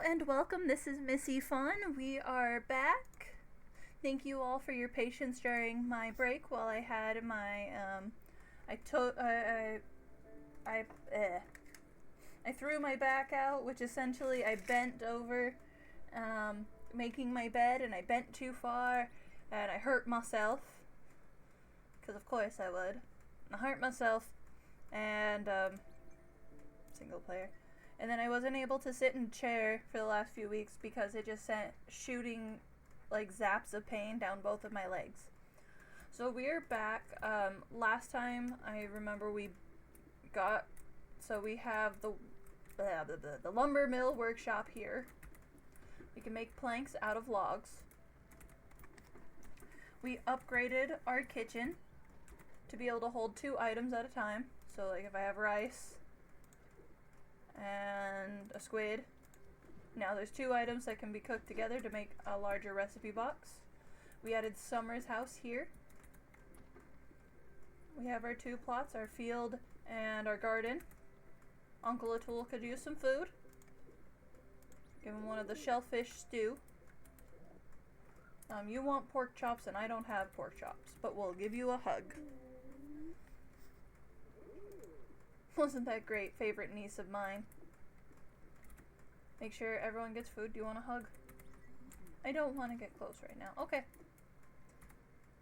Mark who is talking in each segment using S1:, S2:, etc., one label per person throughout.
S1: and welcome. This is Missy Fun. We are back. Thank you all for your patience during my break while I had my I threw my back out, which essentially I bent over making my bed, and I bent too far and I hurt myself, because of course I would. I hurt myself, and single player. And then I wasn't able to sit in a chair for the last few weeks because it just sent shooting like zaps of pain down both of my legs. So we're back. Last time I remember we have the lumber mill workshop here. We can make planks out of logs. We upgraded our kitchen to be able to hold 2 items at a time. So like if I have rice and a squid, now there's 2 items that can be cooked together to make a larger recipe box. We added Summer's house here. We have our 2 plots, our field and our garden. Uncle Atul could use some food. Give him one of the shellfish stew. You want pork chops and I don't have pork chops, but we'll give you a hug. Wasn't that great? Favorite niece of mine. Make sure everyone gets food. Do you want a hug? I don't want to get close right now. Okay.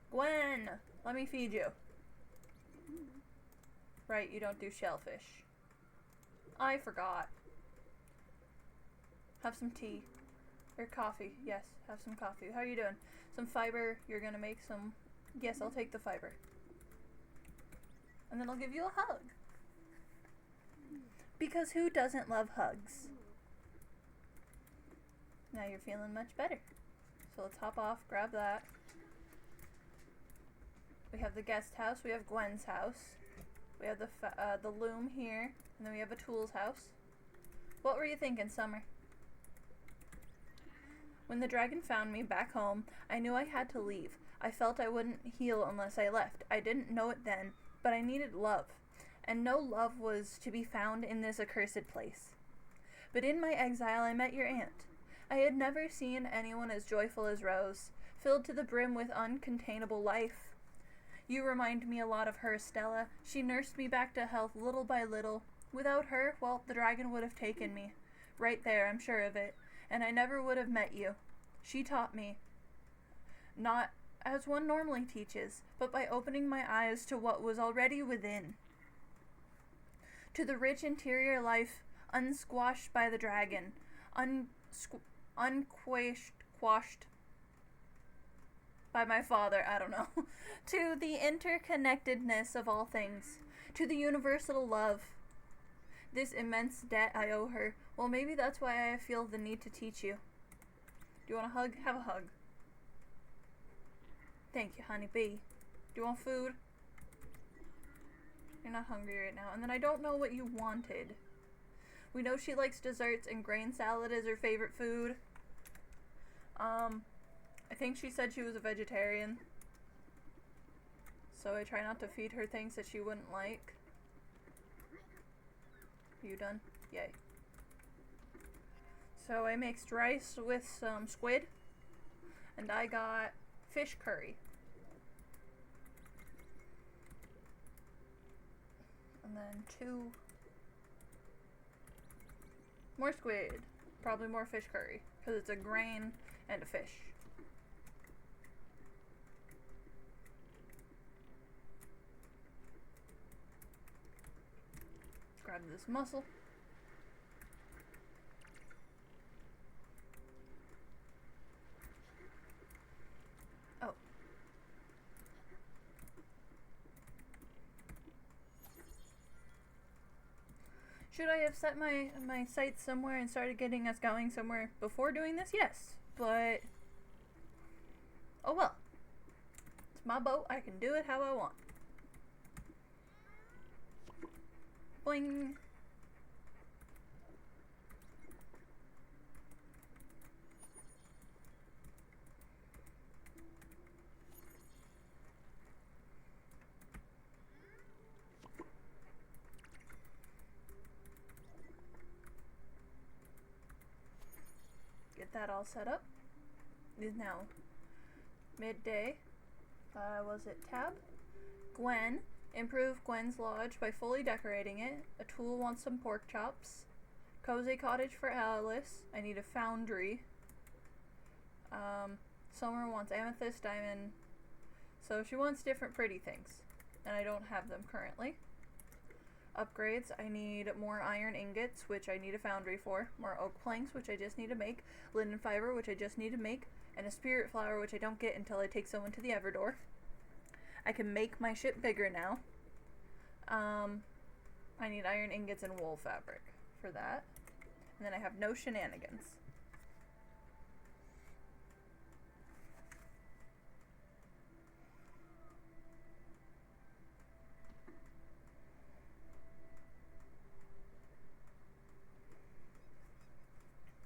S1: Gwen, let me feed you. Right, you don't do shellfish. I forgot. Have some tea. Or coffee. Yes, have some coffee. How are you doing? Some fiber. You're gonna make some... Yes, I'll take the fiber. And then I'll give you a hug. Because who doesn't love hugs? Now you're feeling much better. So let's hop off, grab that. We have the guest house. We have Gwen's house. We have the loom here. And then we have a tool's house. What were you thinking, Summer? When the dragon found me back home, I knew I had to leave. I felt I wouldn't heal unless I left. I didn't know it then, but I needed love. And no love was to be found in this accursed place. But in my exile I met your aunt. I had never seen anyone as joyful as Rose, filled to the brim with uncontainable life. You remind me a lot of her, Stella. She nursed me back to health little by little. Without her, well, the dragon would have taken me. Right there, I'm sure of it. And I never would have met you. She taught me. Not as one normally teaches, but by opening my eyes to what was already within. To the rich interior life, unsquashed by the dragon, unquashed by my father, I don't know. To the interconnectedness of all things, to the universal love. This immense debt I owe her. Well, maybe that's why I feel the need to teach you. Do you want a hug? Have a hug. Thank you, honey bee. Do you want food? You're not hungry right now. And then I don't know what you wanted. We know she likes desserts and grain salad is her favorite food. I think she said she was a vegetarian. So I try not to feed her things that she wouldn't like. Are you done? Yay. So I mixed rice with some squid. And I got fish curry. And then 2 more squid. Probably more fish curry. Because it's a grain and a fish. Grab this mussel. Oh. Should I have set my sights somewhere and started getting us going somewhere before doing this? Yes, but oh well. It's my boat. I can do it how I want. Boing. get that all set up. It is now midday. Was it tab? Gwen. Improve Gwen's lodge by fully decorating it. A tool wants some pork chops. Cozy cottage for Alice. I need a foundry. Summer wants amethyst, diamond. So she wants different pretty things. And I don't have them currently. Upgrades. I need more iron ingots, which I need a foundry for. More oak planks, which I just need to make. Linen fiber, which I just need to make. And a spirit flower, which I don't get until I take someone to the Everdor. I can make my ship bigger now. I need iron ingots and wool fabric for that. And then I have no shenanigans.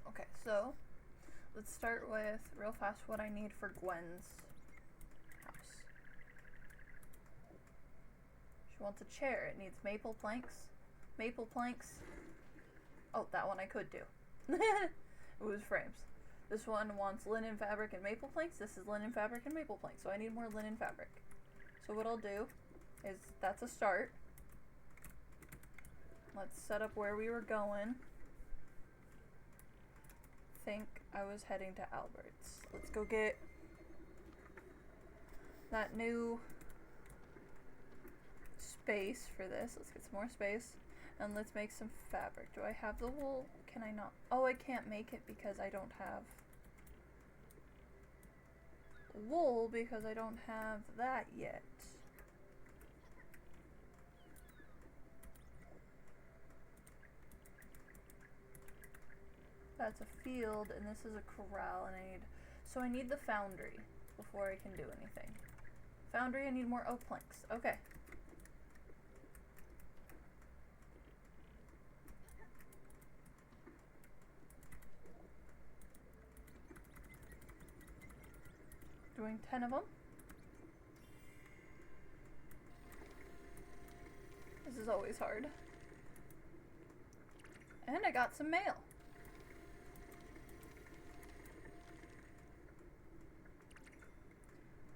S1: Okay, so let's start with real fast what I need for Gwen's house. She wants a chair. It needs maple planks. Maple planks. Oh, that one I could do. It was frames. This one wants linen fabric and maple planks. This is linen fabric and maple planks. So I need more linen fabric. So what I'll do is, that's a start. Let's set up where we were going. Think I was heading to Albert's. Let's go get that new space for this. Let's get some more space. And let's make some fabric. Do I have the wool? Can I not? Oh, I can't make it because I don't have wool because I don't have that yet. That's a field, and this is a corral, and so I need the foundry before I can do anything. Foundry, I need more oak planks. Okay. Doing 10 of them. This is always hard. And I got some mail.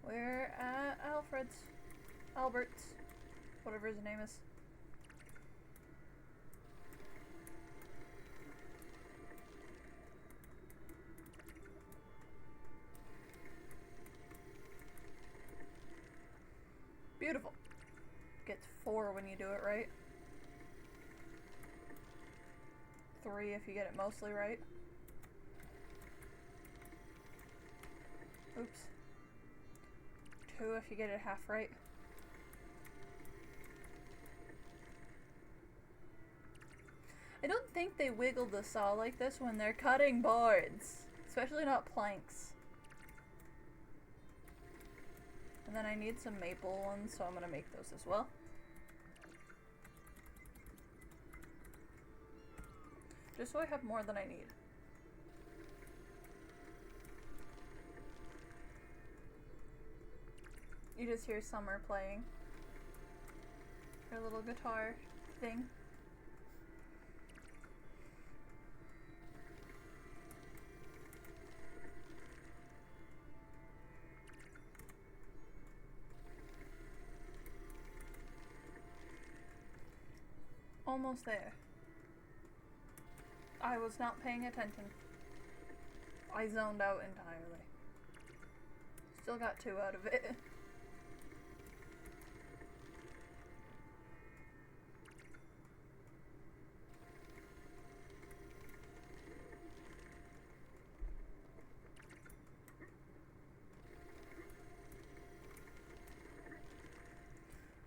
S1: We're at Albert's, whatever his name is. Beautiful. Gets 4 when you do it right. 3 if you get it mostly right. Oops. 2 if you get it half right. I don't think they wiggle the saw like this when they're cutting boards. Especially not planks. And then I need some maple ones, so I'm gonna make those as well. Just so I have more than I need. You just hear Summer playing her little guitar thing. Almost there. I was not paying attention. I zoned out entirely. Still got 2 out of it.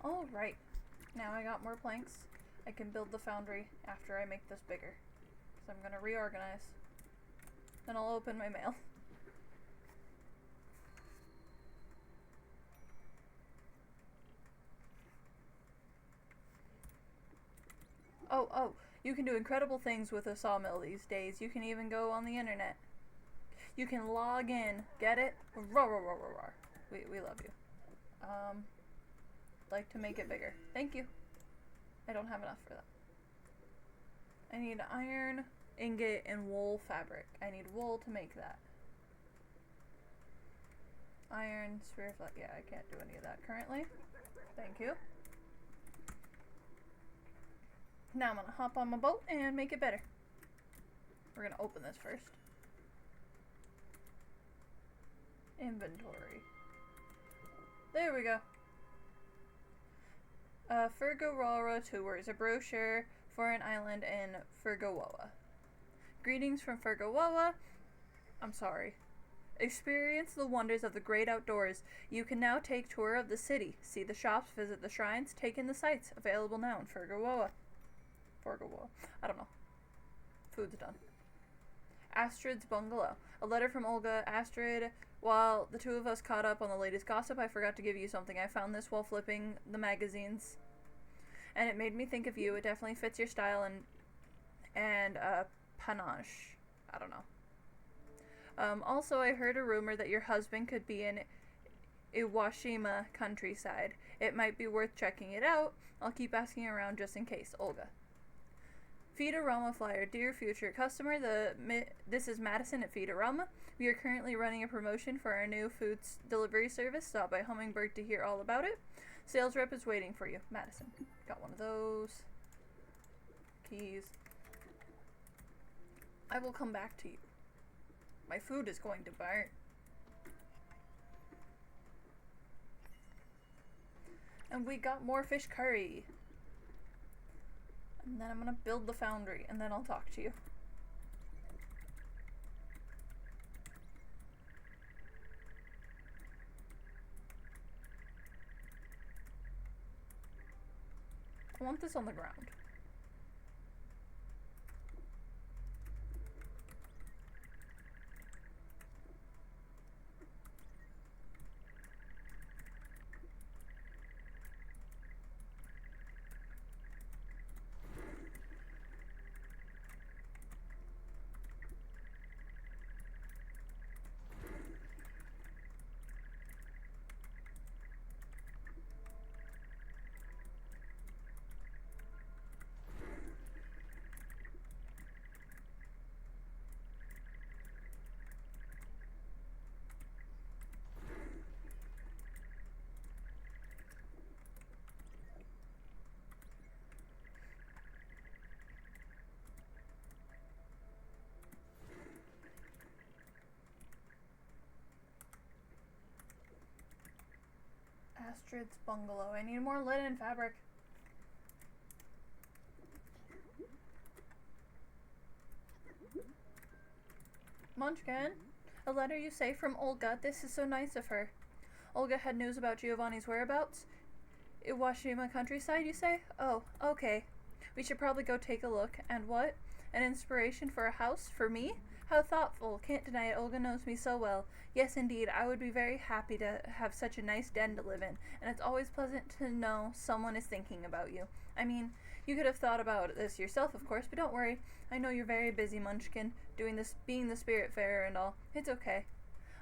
S1: Alright, now I got more planks. I can build the foundry after I make this bigger. So I'm gonna reorganize. Then I'll open my mail. Oh, you can do incredible things with a sawmill these days. You can even go on the internet. You can log in. Get it? Roar, roar, roar, roar, roar. We love you. Like to make it bigger. Thank you. I don't have enough for that. I need iron ingot and wool fabric. I need wool to make that. Iron, spiritfarer. Yeah, I can't do any of that currently. Thank you. Now I'm gonna hop on my boat and make it better. We're gonna open this first. Inventory. There we go. Furgaroa Tours, a brochure for an island in Furgaroa. Greetings from Furgaroa. I'm sorry. Experience the wonders of the great outdoors. You can now take tour of the city, see the shops, visit the shrines, take in the sights. Available now in Furgaroa. I don't know. Food's done. Astrid's bungalow. A letter from Olga. Astrid, while the two of us caught up on the latest gossip, I forgot to give you something. I found this while flipping the magazines, and it made me think of you. It definitely fits your style and panache. I don't know. Also, I heard a rumor that your husband could be in Iwashima countryside. It might be worth checking it out. I'll keep asking around just in case. Olga. Feed-A-Rama flyer. Dear future customer, this is Madison at Feed-A-Rama. We are currently running a promotion for our new food delivery service. Stop by Hummingbird to hear all about it. Sales rep is waiting for you. Madison. Got one of those. Keys. I will come back to you. My food is going to burn. And we got more fish curry. And then I'm gonna build the foundry, and then I'll talk to you. I want this on the ground. Astrid's bungalow. I need more linen fabric. Munchkin, a letter you say from Olga. This is so nice of her. Olga had news about Giovanni's whereabouts. Iwashima countryside, you say? Oh, okay. We should probably go take a look. And what? An inspiration for a house? For me? How thoughtful. Can't deny it. Olga knows me so well. Yes, indeed. I would be very happy to have such a nice den to live in. And it's always pleasant to know someone is thinking about you. I mean, you could have thought about this yourself, of course, but don't worry. I know you're very busy, Munchkin, doing this, being the spiritfarer and all. It's okay.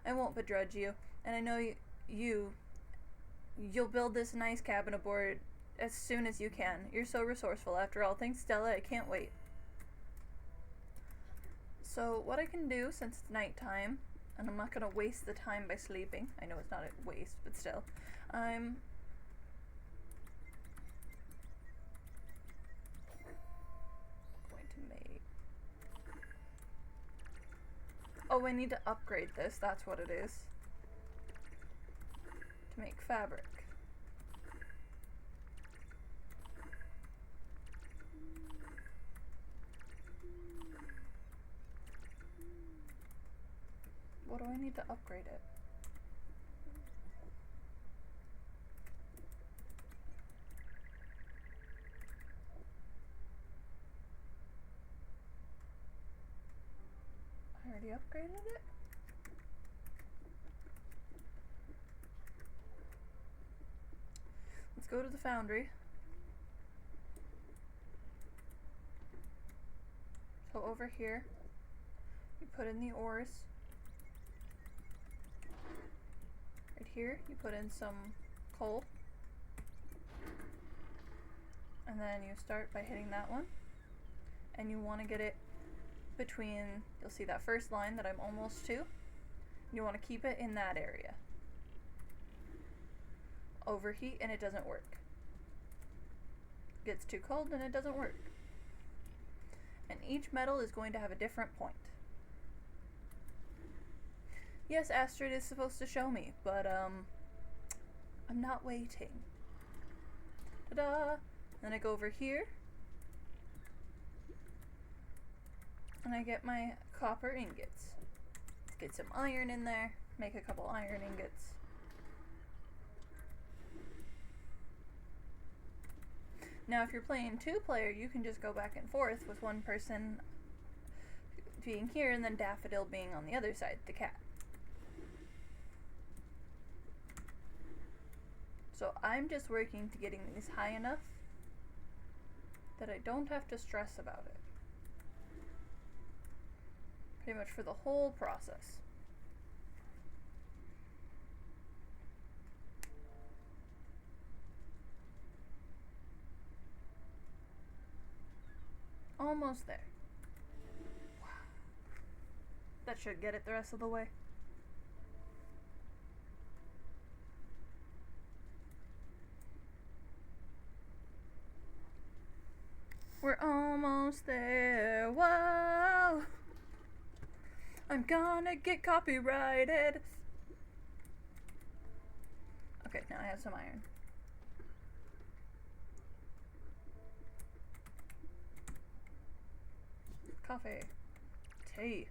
S1: I won't begrudge you. And I know you'll build this nice cabin aboard as soon as you can. You're so resourceful, after all. Thanks, Stella. I can't wait. So what I can do, since it's nighttime, and I'm not going to waste the time by sleeping. I know it's not a waste, but still. I'm going to make... Oh, I need to upgrade this. That's what it is. To make fabric. What do I need to upgrade it? I already upgraded it? Let's go to the foundry. So over here, you put in the ores. Right here, you put in some coal. And then you start by hitting that one. And you want to get it between, you'll see that first line that I'm almost to. You want to keep it in that area. Overheat and it doesn't work. Gets too cold and it doesn't work. And each metal is going to have a different point. Yes, Astrid is supposed to show me, but I'm not waiting. Ta-da! Then I go over here. And I get my copper ingots. Let's get some iron in there. Make a couple iron ingots. Now if you're playing two-player, you can just go back and forth with one person being here and then Daffodil being on the other side, the cat. So I'm just working to getting these high enough that I don't have to stress about it. Pretty much for the whole process. Almost there. Wow. That should get it the rest of the way. We're almost there. Whoa! I'm gonna get copyrighted. Okay, now I have some iron. Coffee. Tea.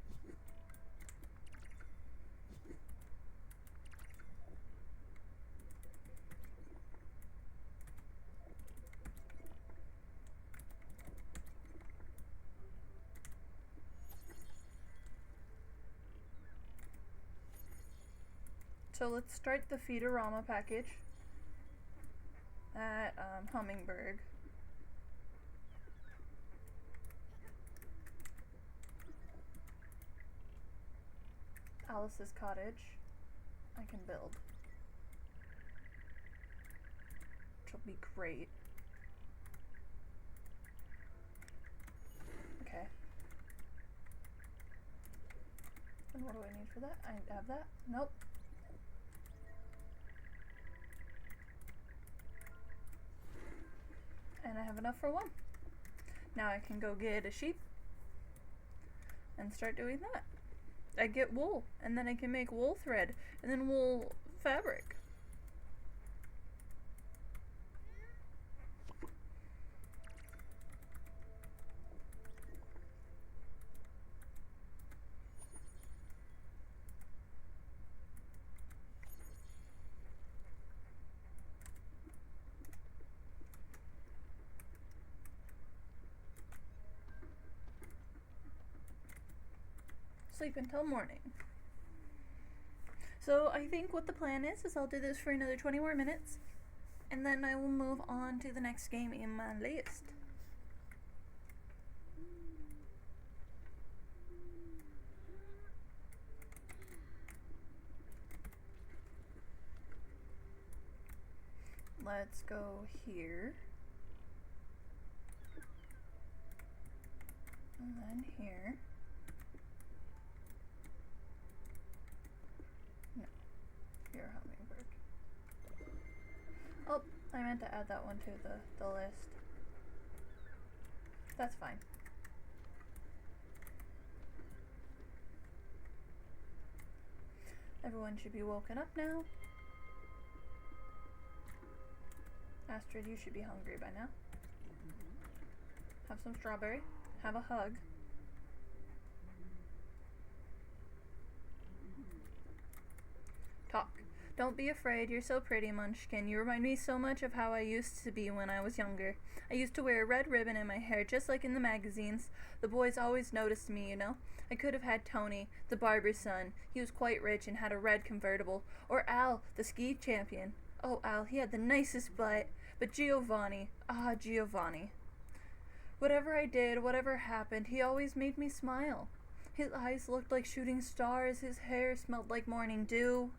S1: So let's start the Feederama package at Hummingbird. Alice's cottage. I can build. Which will be great. Okay. And what do I need for that? I have that? Nope. And I have enough for one. Now I can go get a sheep and start doing that. I get wool, and then I can make wool thread, and then wool fabric. Sleep until morning. So I think what the plan is I'll do this for another 20 more minutes, and then I will move on to the next game in my list. Let's go here. And then here. Your hummingbird. Oh, I meant to add that one to the list. That's fine. Everyone should be woken up now. Astrid, you should be hungry by now. Have some strawberry. Have a hug. Talk. Don't be afraid, you're so pretty, Munchkin. You remind me so much of how I used to be when I was younger. I used to wear a red ribbon in my hair, just like in the magazines. The boys always noticed me, you know. I could have had Tony, the barber's son. He was quite rich and had a red convertible. Or Al, the ski champion. Oh, Al, he had the nicest butt. But Giovanni, Giovanni. Whatever I did, whatever happened, he always made me smile. His eyes looked like shooting stars, his hair smelled like morning dew.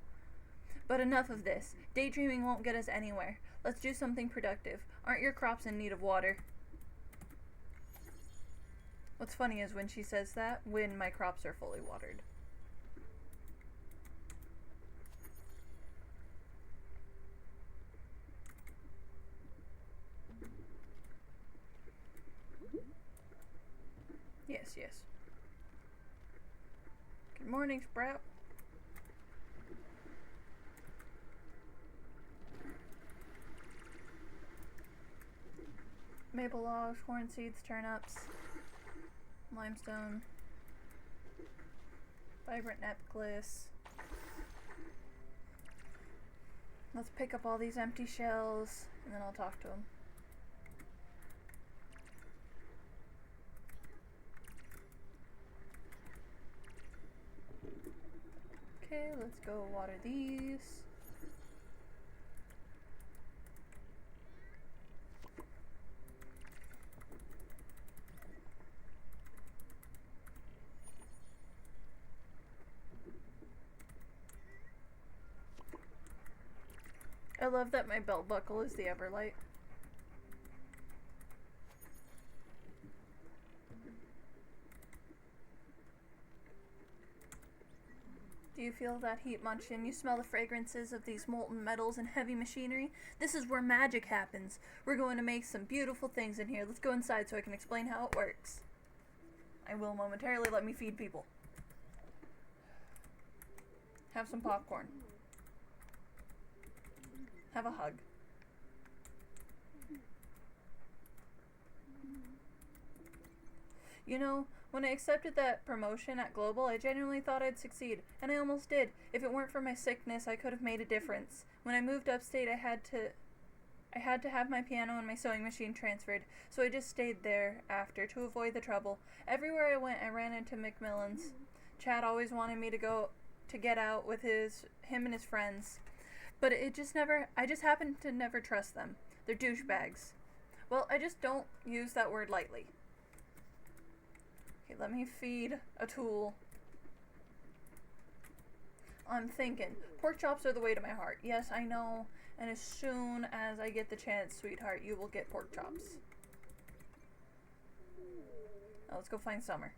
S1: But enough of this. Daydreaming won't get us anywhere. Let's do something productive. Aren't your crops in need of water? What's funny is when she says that, when my crops are fully watered. Yes, yes. Good morning, Sprout. Maple logs, corn seeds, turnips, limestone, vibrant necklace. Let's pick up all these empty shells, and then I'll talk to him. Okay, let's go water these. I love that my belt buckle is the Everlight. Do you feel that heat, Munchkin? You smell the fragrances of these molten metals and heavy machinery? This is where magic happens. We're going to make some beautiful things in here. Let's go inside so I can explain how it works. I will momentarily. Let me feed people. Have some popcorn. Have a hug. You know, when I accepted that promotion at Global, I genuinely thought I'd succeed, and I almost did. If it weren't for my sickness, I could have made a difference. When I moved upstate, I had to have my piano and my sewing machine transferred, so I just stayed there after to avoid the trouble. Everywhere I went, I ran into McMillan's. Chad always wanted me to get out with him and his friends, but I just happened to never trust them. They're douchebags. Well, I just don't use that word lightly. Okay, let me feed a tool. I'm thinking, pork chops are the way to my heart. Yes, I know, and as soon as I get the chance, sweetheart, you will get pork chops. Now let's go find Summer.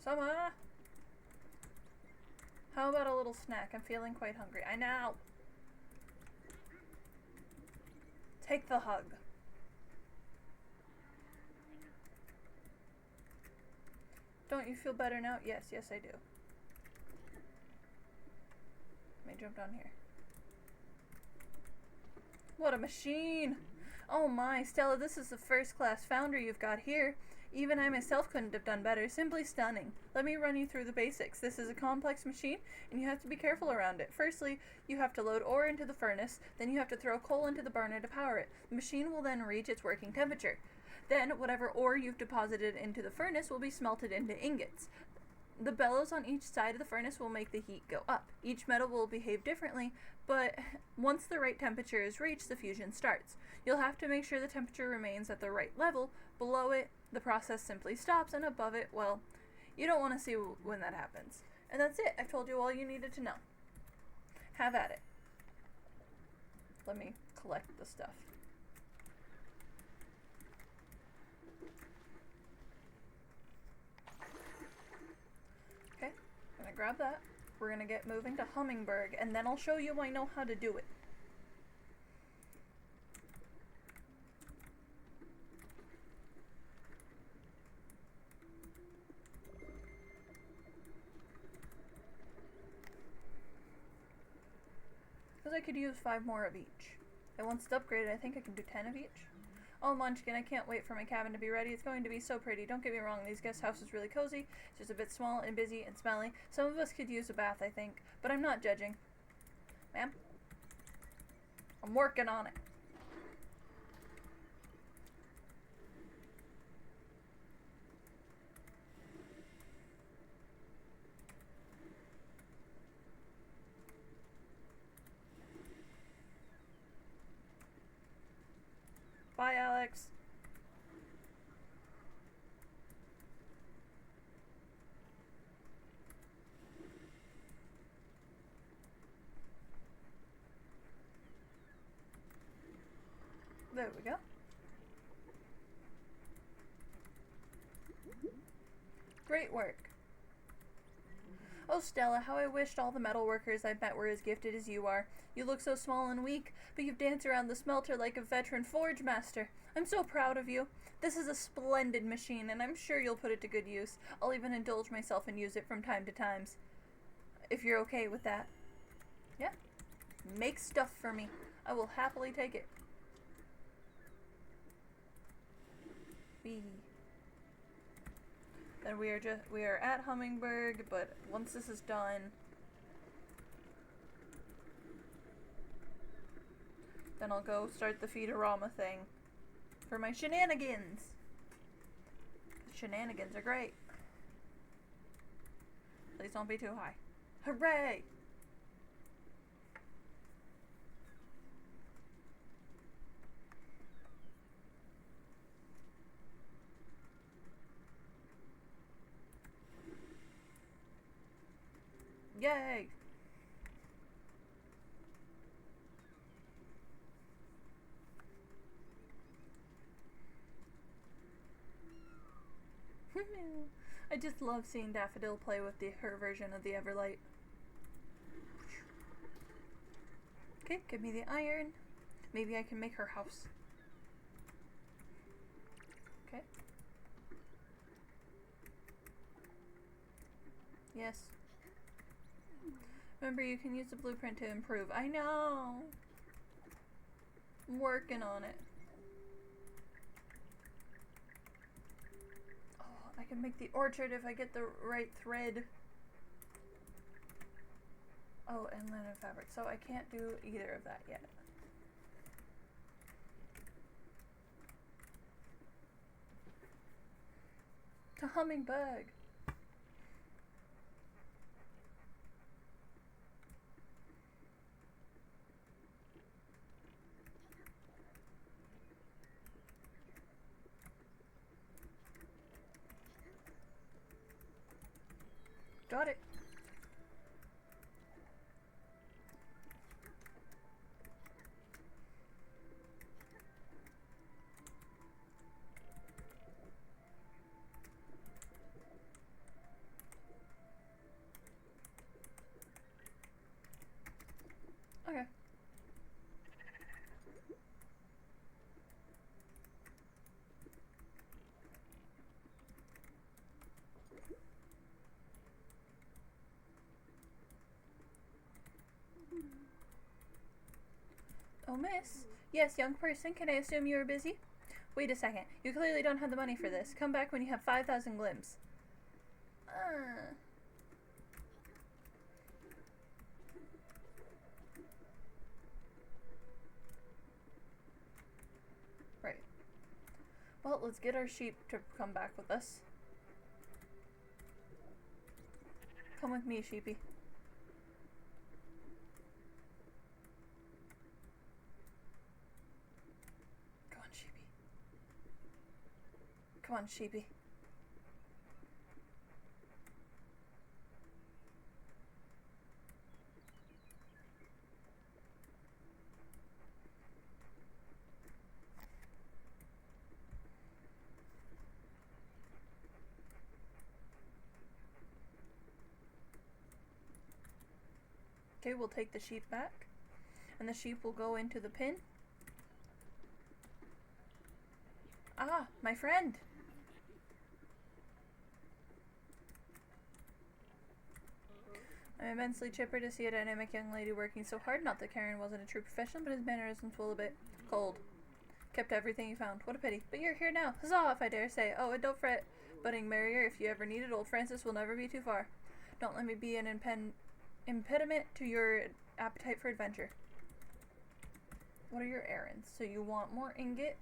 S1: Summer! How about a little snack? I'm feeling quite hungry. I know! Take the hug. Don't you feel better now? Yes, yes I do. Let me jump down here. What a machine! Oh my, Stella, this is the first-class foundry you've got here. Even I myself couldn't have done better. Simply stunning. Let me run you through the basics. This is a complex machine, and you have to be careful around it. Firstly, you have to load ore into the furnace, then you have to throw coal into the burner to power it. The machine will then reach its working temperature. Then, whatever ore you've deposited into the furnace will be smelted into ingots. The bellows on each side of the furnace will make the heat go up. Each metal will behave differently, but once the right temperature is reached, the fusion starts. You'll have to make sure the temperature remains at the right level. Below it, the process simply stops, and above it, well, you don't want to see when that happens. And that's it. I've told you all you needed to know. Have at it. Let me collect the stuff. Okay, I'm gonna grab that. We're gonna get moving to Hummingberg, and then I'll show you I know how to do it. Because I could use 5 more of each. And once it's upgraded, I think I can do 10 of each. Oh, Munchkin, I can't wait for my cabin to be ready. It's going to be so pretty. Don't get me wrong, these guest houses really cozy. It's just a bit small and busy and smelly. Some of us could use a bath, I think. But I'm not judging. Ma'am? I'm working on it. Bye, Alex. There we go. Great work. Oh, Stella, how I wished all the metal workers I've met were as gifted as you are. You look so small and weak, but you've danced around the smelter like a veteran forge master. I'm so proud of you. This is a splendid machine, and I'm sure you'll put it to good use. I'll even indulge myself and use it from time to time, if you're okay with that. Yeah. Make stuff for me. I will happily take it. Then we are at Hummingberg, but once this is done, then I'll go start the Feedorama thing for my shenanigans. Shenanigans are great. Please don't be too high. Hooray! Yay! I just love seeing Daffodil play with her version of the Everlight. Okay, give me the iron. Maybe I can make her house. Okay. Yes. Remember, you can use the blueprint to improve. I know! I'm working on it. Oh, I can make the orchard if I get the right thread. Oh, and linen fabric. So I can't do either of that yet. To Hummingbird. Got it. Okay. Oh, miss. Yes, young person, can I assume you are busy? Wait a second. You clearly don't have the money for this. Come back when you have 5,000 glims. Right. Well, let's get our sheep to come back with us. Come with me, sheepy. Come on, sheepy. Okay, we'll take the sheep back, and the sheep will go into the pen. Ah, my friend! I'm immensely chipper to see a dynamic young lady working so hard. Not that Karen wasn't a true professional, but his mannerisms were a bit cold. Kept everything he found. What a pity. But you're here now. Huzzah, if I dare say. Oh, and don't fret, budding Marrier. If you ever need it, old Francis will never be too far. Don't let me be an impediment to your appetite for adventure. What are your errands? So you want more ingot.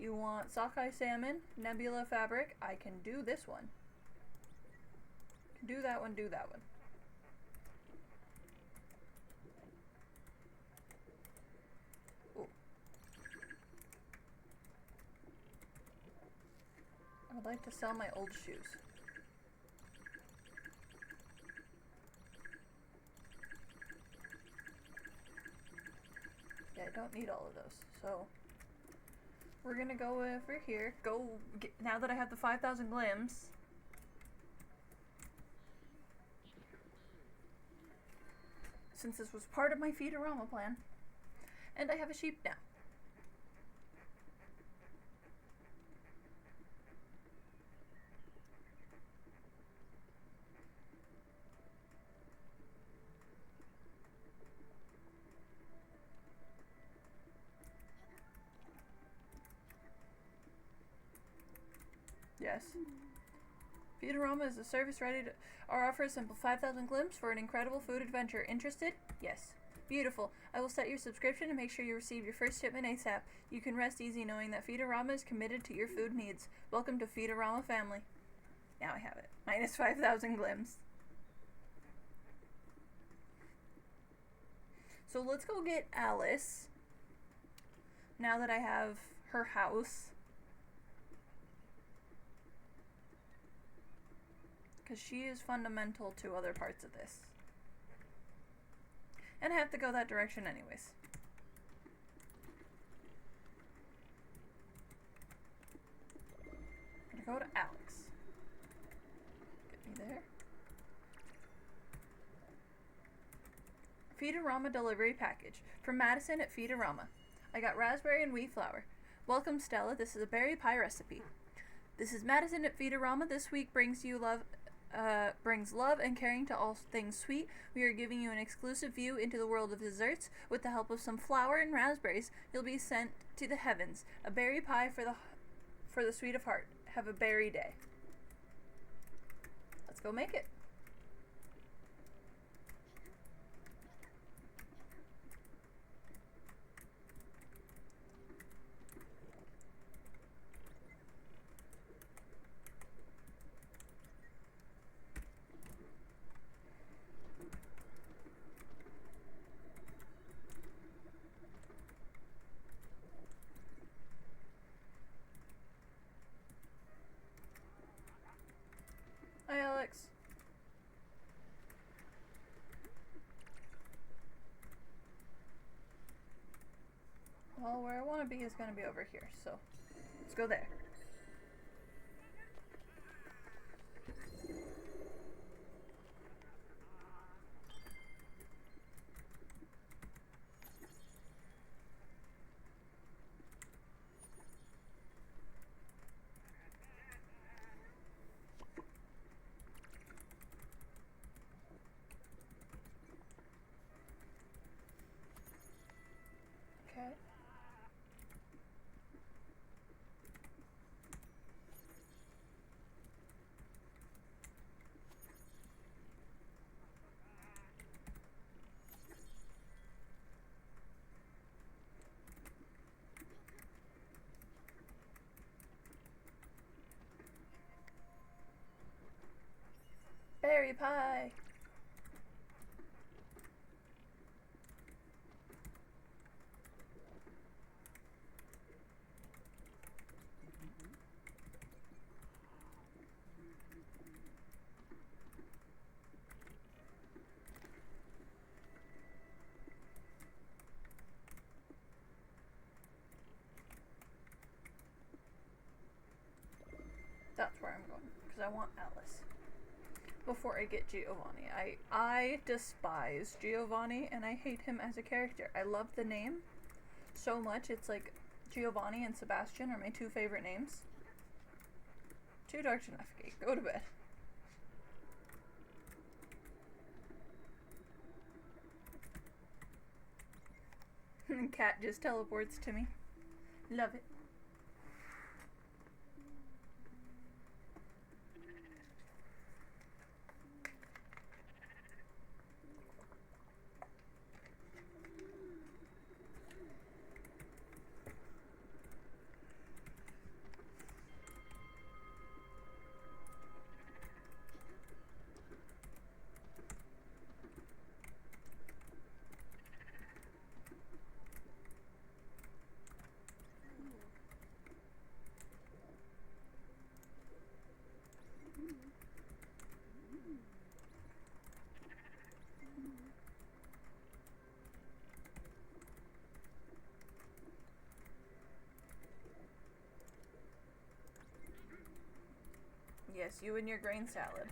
S1: You want sockeye salmon, nebula fabric. I can do this one. Do that one, do that one. Ooh. I would like to sell my old shoes. Yeah, I don't need all of those. So we're gonna go over here. Now that I have the 5,000 glims. Since this was part of my Feedorama plan. And I have a sheep now. Yes. Feedorama is a service ready to offer a simple 5,000 glims for an incredible food adventure. Interested? Yes. Beautiful. I will set your subscription and make sure you receive your first shipment ASAP. You can rest easy knowing that Feedorama is committed to your food needs. Welcome to Feedorama family. Now I have it. Minus 5,000 glims. So let's go get Alice. Now that I have her house. Because she is fundamental to other parts of this. And I have to go that direction anyways. I'm gonna go to Alex. Get me there. Feedorama delivery package. From Madison at Feedorama. I got raspberry and wheat flour. Welcome, Stella. This is a berry pie recipe. This is Madison at Feedorama. This week brings love and caring to all things sweet. We are giving you an exclusive view into the world of desserts. With the help of some flour and raspberries, you'll be sent to the heavens. A berry pie for the sweet of heart. Have a berry day. Let's go make it. Hi, Alex. Well, where I want to be is going to be over here, so let's go there. Okay. Berry pie. That's where I'm going, because I want Alice. Before I get Giovanni. I despise Giovanni, and I hate him as a character. I love the name so much. It's like Giovanni and Sebastian are my two favorite names. Too dark to navigate. Go to bed. And Cat just teleports to me. Love it. Yes, you and your grain salad.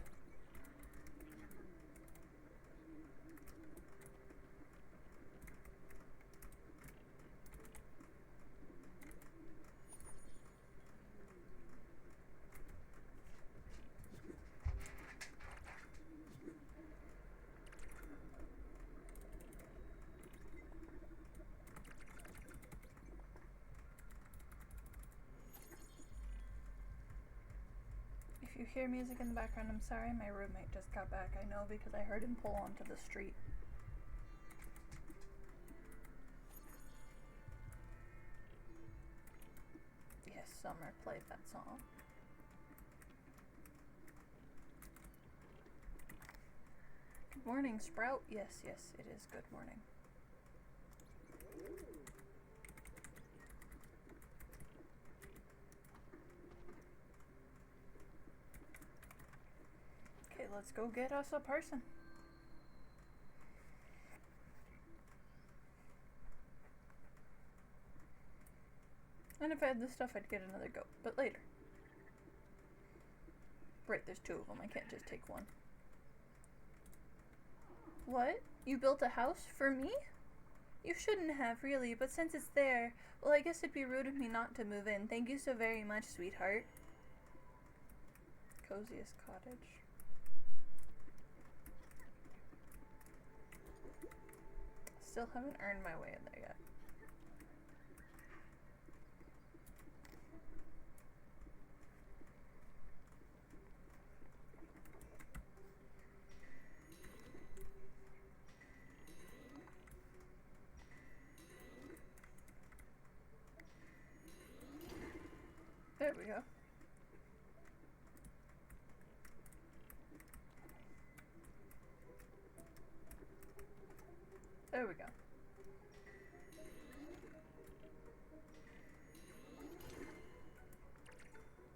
S1: If you hear music in the background, I'm sorry, my roommate just got back. I know because I heard him pull onto the street. Yes, Summer played that song. Good morning, Sprout. Yes, yes, it is good morning. Okay, let's go get us a person. And if I had this stuff, I'd get another goat, but later. Right, there's two of them. I can't just take one. What? You built a house for me? You shouldn't have, really, but since it's there, well, I guess it'd be rude of me not to move in. Thank you so very much, sweetheart. Coziest cottage. Still haven't earned my way in there yet. There we go. There we go.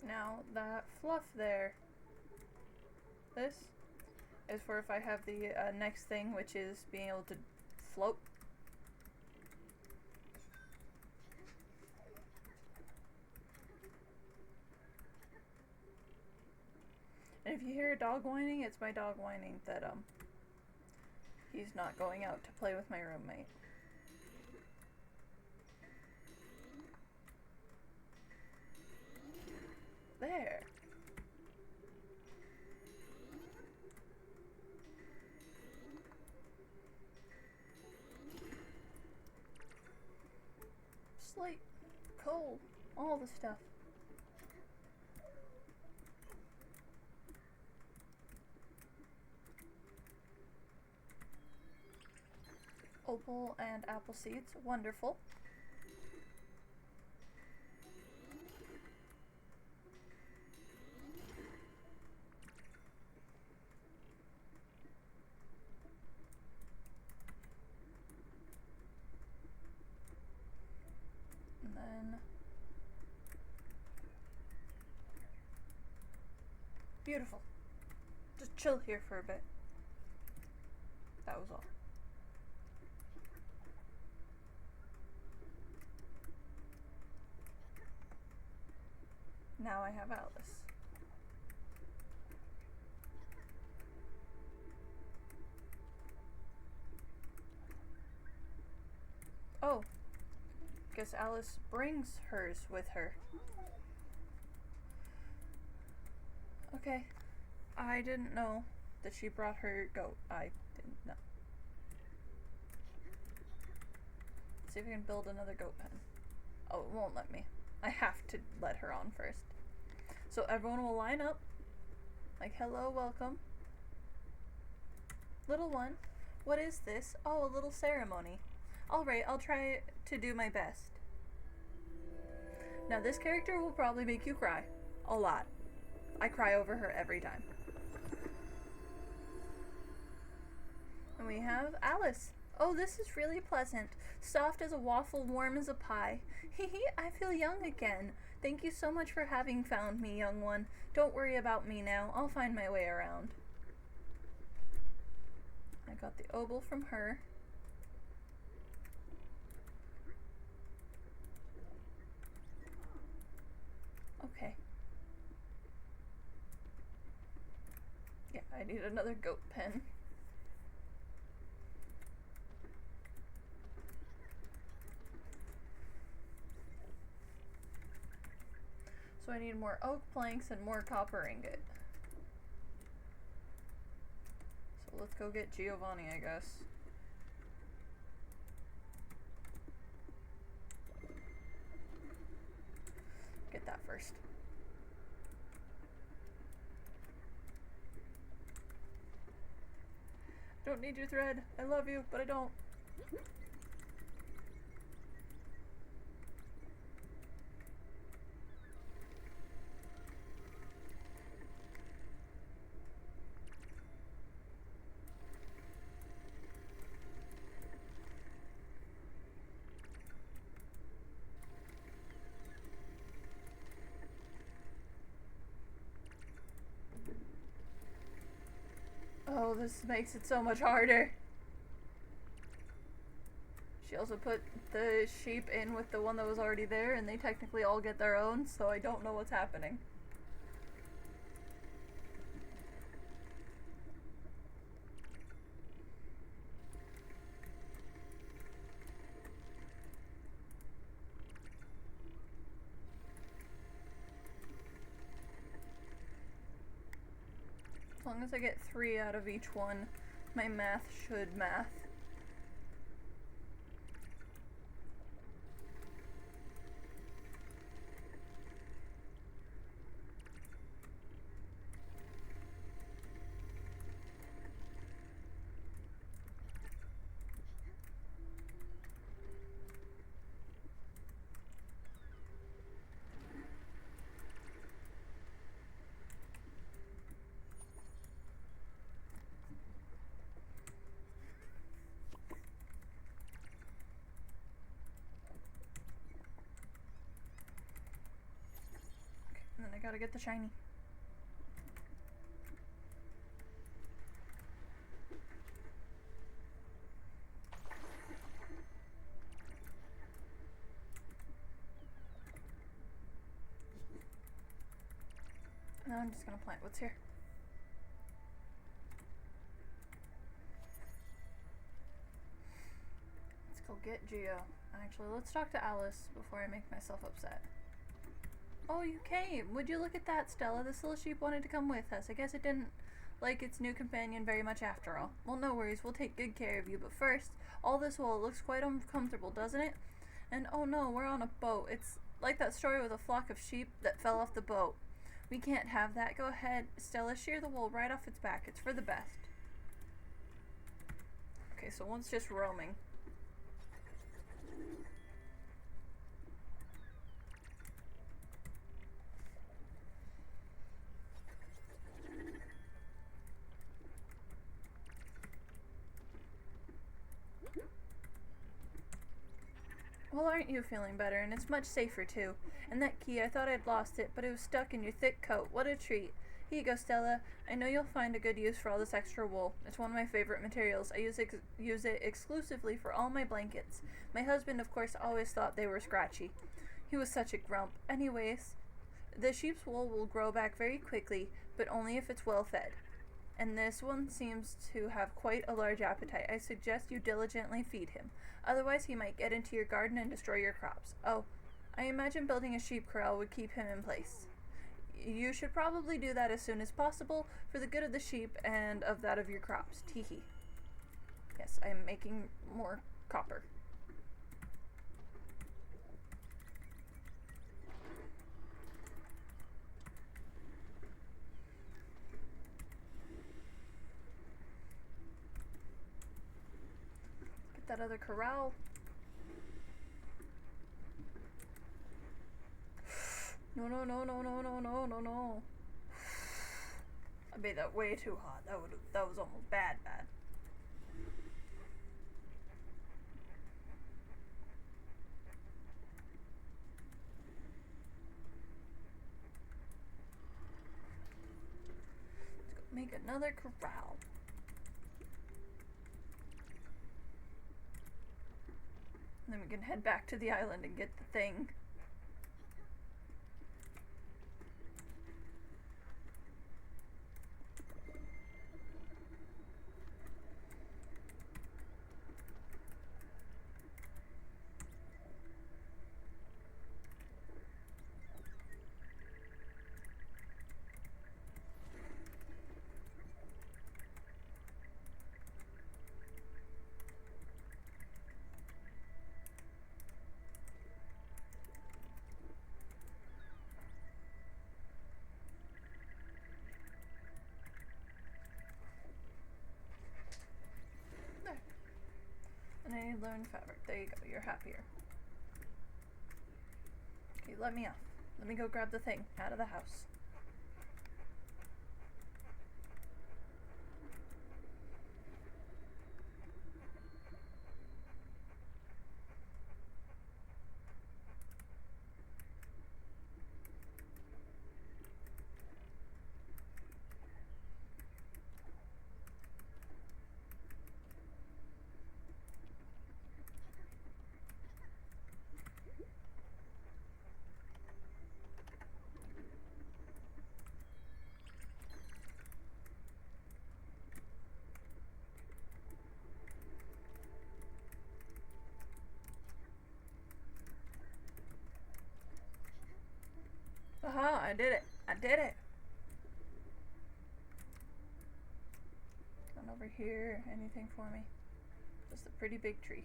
S1: Now, that fluff there, this is for if I have the next thing, which is being able to float. And if you hear a dog whining, it's my dog whining that he's not going out to play with my roommate. There. Slate, coal, all the stuff. Opal and apple seeds, wonderful. And then beautiful. Just chill here for a bit. That was all. Now I have Alice. Oh, guess Alice brings hers with her. Okay, I didn't know that she brought her goat. I didn't know. Let's see if we can build another goat pen. Oh, it won't let me. I have to let her on first. So everyone will line up. Like, hello, welcome. Little one, what is this? Oh, a little ceremony. Alright, I'll try to do my best. Now, this character will probably make you cry. A lot. I cry over her every time. And we have Alice. Oh, this is really pleasant. Soft as a waffle, warm as a pie. Hehe, I feel young again. Thank you so much for having found me, young one. Don't worry about me now. I'll find my way around. I got the obol from her. Okay. I need another goat pen. So I need more oak planks and more copper ingot. So let's go get Giovanni, I guess. Get that first. Don't need your thread. I love you, but I don't. Oh, this makes it so much harder. She also put the sheep in with the one that was already there, and they technically all get their own, so I don't know what's happening. As long as I get 3 out of each one, my math should math. And then I gotta get the shiny. And now I'm just gonna plant what's here. Let's go get Geo. Actually, let's talk to Alice before I make myself upset. Oh, you came! Would you look at that, Stella? This little sheep wanted to come with us. I guess it didn't like its new companion very much after all. Well, no worries. We'll take good care of you. But first, all this wool looks quite uncomfortable, doesn't it? And oh no, we're on a boat. It's like that story with a flock of sheep that fell off the boat. We can't have that. Go ahead, Stella. Shear the wool right off its back. It's for the best. Okay, so one's just roaming. Well, aren't you feeling better? And it's much safer, too. And that key, I thought I'd lost it, but it was stuck in your thick coat. What a treat. Here you go, Stella. I know you'll find a good use for all this extra wool. It's one of my favorite materials. I use it exclusively for all my blankets. My husband, of course, always thought they were scratchy. He was such a grump. Anyways, the sheep's wool will grow back very quickly, but only if it's well fed. And this one seems to have quite a large appetite. I suggest you diligently feed him. Otherwise, he might get into your garden and destroy your crops. Oh, I imagine building a sheep corral would keep him in place. You should probably do that as soon as possible for the good of the sheep and of that of your crops. Teehee. Yes, I am making more copper. That other corral. No. I made that way too hot. That was almost bad. Let's go make another corral. And then we can head back to the island and get the thing. learned fabric. There you go. You're happier. Okay, let me off. Let me go grab the thing out of the house. Aha, I did it. I did it. None over here. Anything for me? Just a pretty big tree.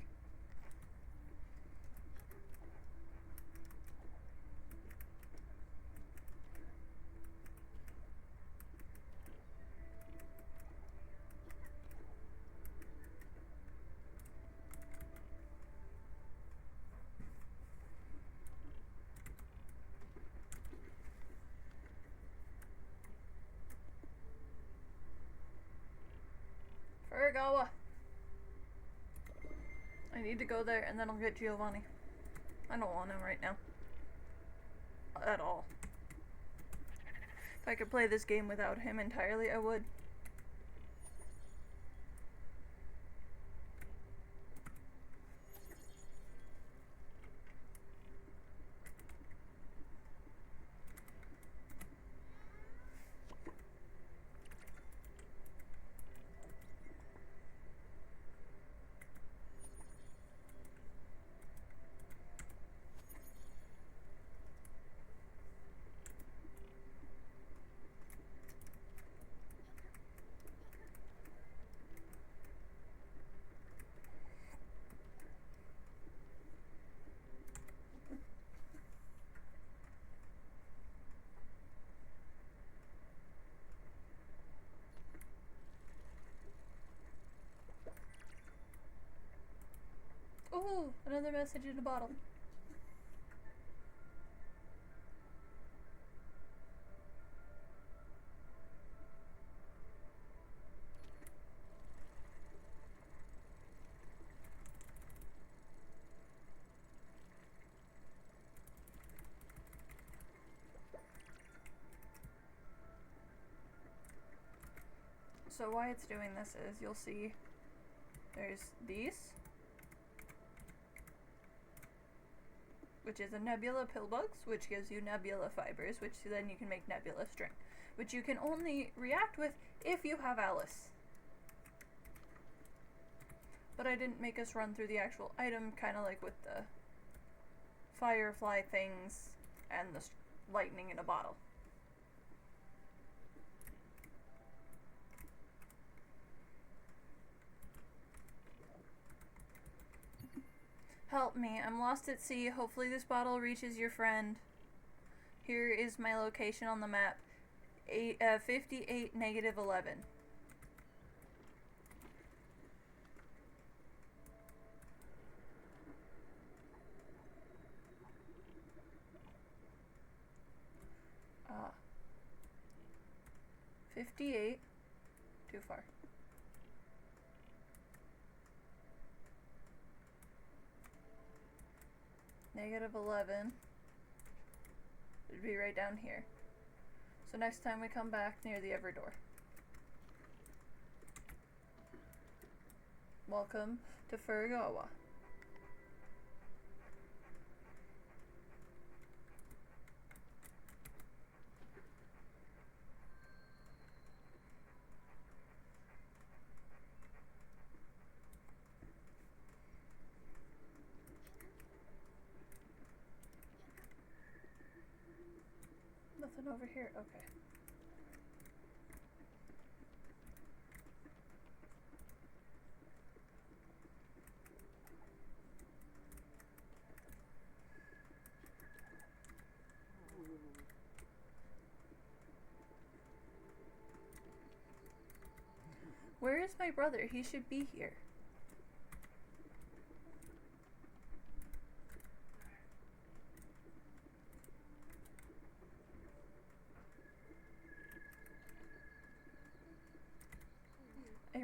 S1: Furgawa. I need to go there and then I'll get Giovanni. I don't want him right now. At all. If I could play this game without him entirely, I would. Ooh, another message in a bottle. So why it's doing this is you'll see there's these, which is a nebula pillbugs, which gives you nebula fibers, which then you can make nebula string, which you can only react with if you have Alice. But I didn't make us run through the actual item, kind of like with the firefly things and the lightning in a bottle. Help me, I'm lost at sea. Hopefully this bottle reaches your friend. Here is my location on the map. 58 negative 11. Ah. 58. Too far. Negative 11. It'd be right down here. So next time we come back near the ever door. Welcome to Furgawa. Nothing over here? Okay. Where is my brother? He should be here.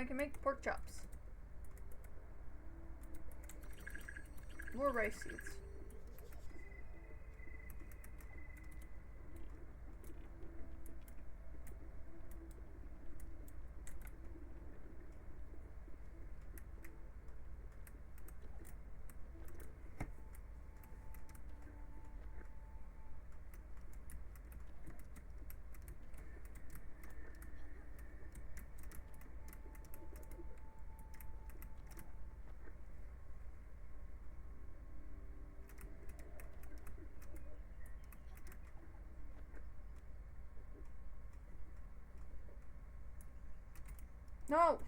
S1: I can make pork chops. More rice seeds. No!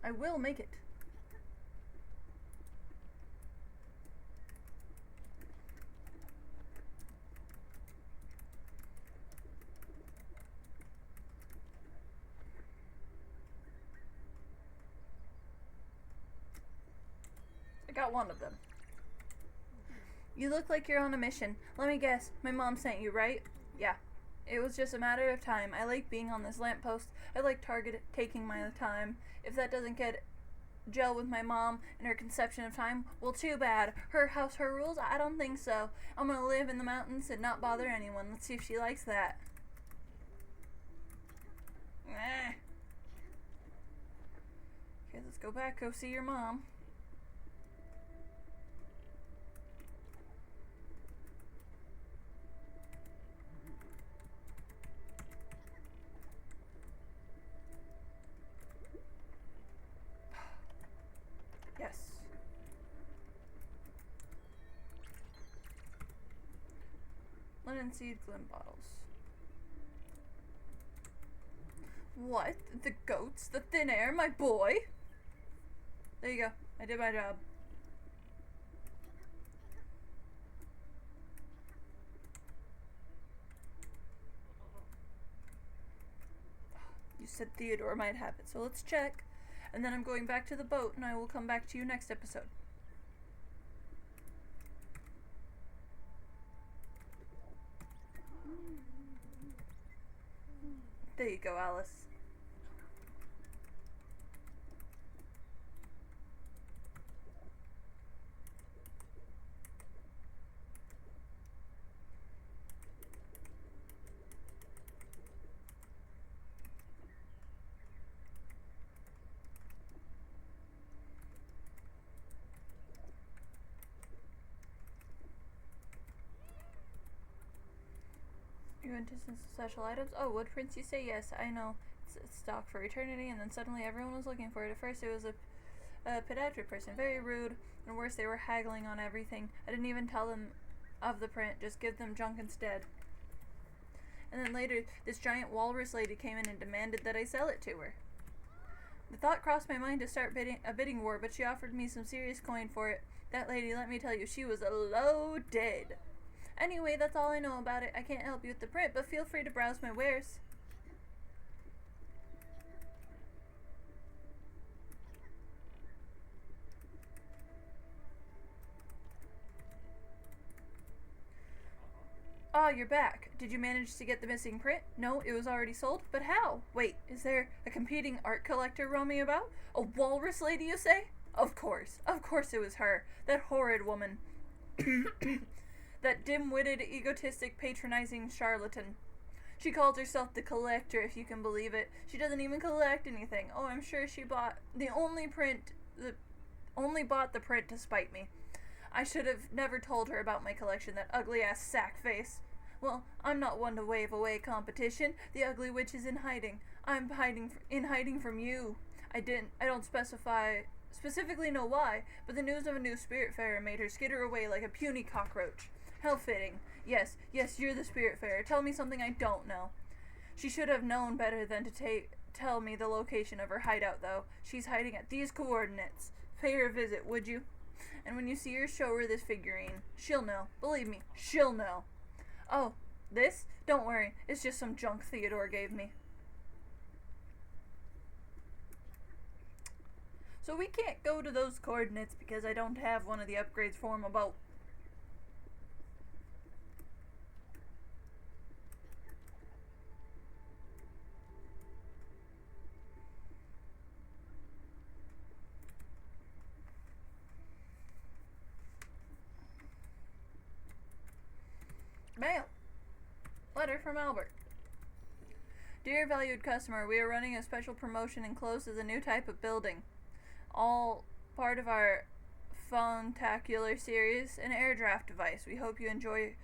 S1: I will make it. I got one of them. You look like you're on a mission. Let me guess, my mom sent you, right? Yeah. It was just a matter of time. I like being on this lamppost. I like taking my time. If that doesn't get gel with my mom and her conception of time, well, too bad. Her house, her rules? I don't think so. I'm gonna live in the mountains and not bother anyone. Let's see if she likes that. Okay, let's go back, go see your mom. Yes. Linen seed glim bottles. What? The goats? The thin air? My boy? There you go. I did my job. You said Theodore might have it, so let's check. And then I'm going back to the boat, and I will come back to you next episode. There you go, Alice. You into some special items? Oh, wood prints, you say? Yes, I know. It's stock for eternity, and then suddenly everyone was looking for it. At first it was a pediatric person, very rude, and worse, they were haggling on everything. I didn't even tell them of the print, just give them junk instead. And then later, this giant walrus lady came in and demanded that I sell it to her. The thought crossed my mind to start a bidding war, but she offered me some serious coin for it. That lady, let me tell you, she was loaded. Anyway, that's all I know about it. I can't help you with the print, but feel free to browse my wares. Ah, you're back. Did you manage to get the missing print? No, it was already sold? But how? Wait, is there a competing art collector roaming about? A walrus lady, you say? Of course it was her. That horrid woman. That dim-witted, egotistic, patronizing charlatan. She calls herself the collector, if you can believe it. She doesn't even collect anything. Oh, I'm sure she only bought the print to spite me. I should have never told her about my collection, that ugly-ass sack face. Well, I'm not one to wave away competition. The ugly witch is in hiding. I'm in hiding from you. I don't specifically know why, but the news of a new spiritfarer made her skitter away like a puny cockroach. How fitting. Yes, you're the spiritfarer. Tell me something I don't know. She should have known better than to tell me the location of her hideout, though. She's hiding at these coordinates. Pay her a visit, would you? And when you see her, show her this figurine. She'll know. Believe me, she'll know. Oh, this? Don't worry. It's just some junk Theodore gave me. So we can't go to those coordinates because I don't have one of the upgrades for my boat. Mail. Letter from Albert. Dear valued customer, we are running a special promotion enclosed as a new type of building. All part of our Funtacular series, an air draft device. We hope you enjoy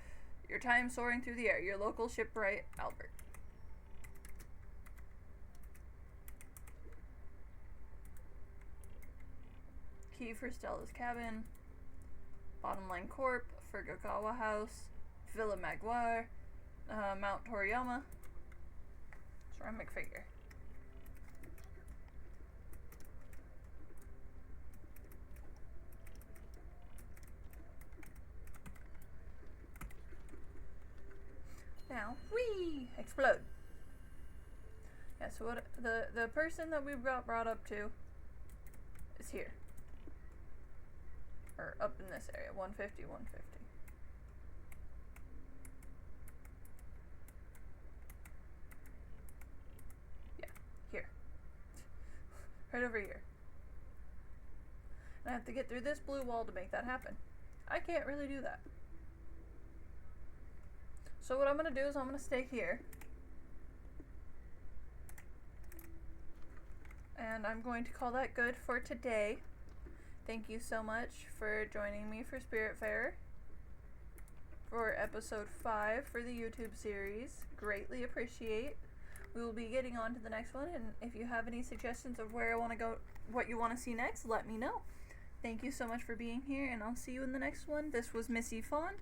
S1: your time soaring through the air. Your local shipwright, Albert. Key for Stella's cabin. Bottom Line Corp. Furukawa House. Villa Maguire. Mount Toriyama. Ceramic figure. Now, whee! Explode. Yeah, so what the person that we got brought up to is here. Or up in this area. 150, 150. Yeah, here. Right over here. And I have to get through this blue wall to make that happen. I can't really do that. So what I'm going to do is I'm going to stay here. And I'm going to call that good for today. Thank you so much for joining me for Spiritfarer. For episode 5 for the YouTube series. Greatly appreciate. We will be getting on to the next one. And if you have any suggestions of where I want to go, what you want to see next, let me know. Thank you so much for being here. And I'll see you in the next one. This was Missy Fawn.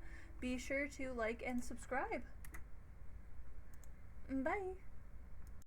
S1: Be sure to like and subscribe. Bye.